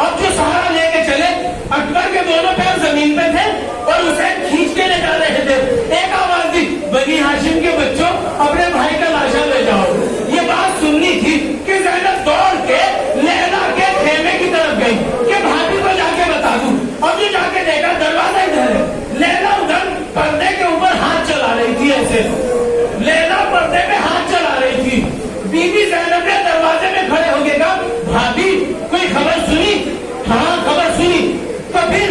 Speaker 1: اب جو سہارا لے کے چلے, اکبر کے دونوں پیر زمین پہ تھے اور حسین کھینچ کے لے جا رہے تھے. ایک آواز دی, بنی ہاشم کے بچوں اپنے بھائی کا لاشا لے جاؤ. یہ بات سننی تھی کہ زینب دوڑ کے لیلا کے خیمے کی طرف گئی کہ بھابھی کو جا کے بتا دوں. اب جو جا کے دیکھا دروازہ ادھر ہے, لیلا ادھر پردے کے اوپر ہاتھ چلا رہی تھی. ایسے لیلا پردے پہ ہاتھ چلا رہی تھی. بی بی زینب نے دروازے میں کھڑے ہو کے کہا, بھابھی کوئی خبر سنی؟ ہاں خبر سنی. تو پھر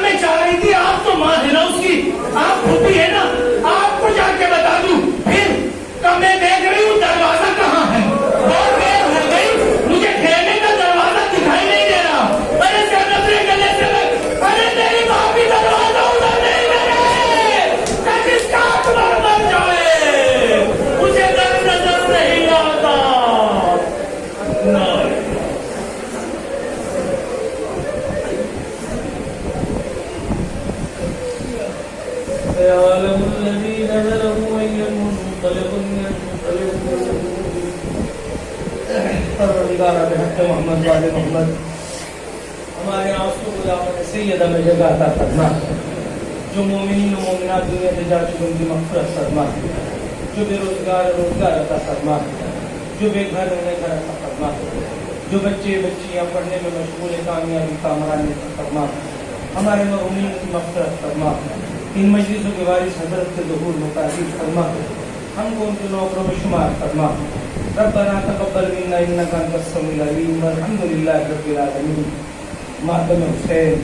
Speaker 1: میں چاہ رہی تھی, آپ تو ماں ہے نا اس کی, آپ پھوپھی ہے نا, آپ کو جا کے بتا دوں. پھر میں دیکھ رہی ہوں دروازہ کہاں ہے, بہت دیر ہو گئی, مجھے کھیلنے کا دروازہ دکھائی نہیں دے رہا. ارے زینب نے گلے سے ارے تیری بھابھی دروازہ ادھر نہیں میرے, جس کا اکبر بن جائے مجھے در نظر نہیں آتا. يعلم الذين ظلموا أي منقلب ينقلبون. پروردگار بحق محمد وآل محمد ہمارے آنسو کو دعوت سیدہ میں جگہ عطا فرما. جو مومنین و مومنات دنیا سے جا چکے ان کی مغفرت فرما. جو بے روزگار روزگار عطا فرما. جو بے گھر انہیں گھر عطا فرما. جو بچے بچیاں پڑھنے میں مشغول ہیں کامیابی کامرانی عطا فرما. ہمارے مرحومین کی مغفرت فرما. ان مجلسوں کے وارث حضرت کے ظہور میں تعریف فرما. ہم کو ان کے نوکروں میں شمار فرما. ربنا تقبل منا انك انت السميع العليم والحمد لله رب العالمين. ماتم حسین.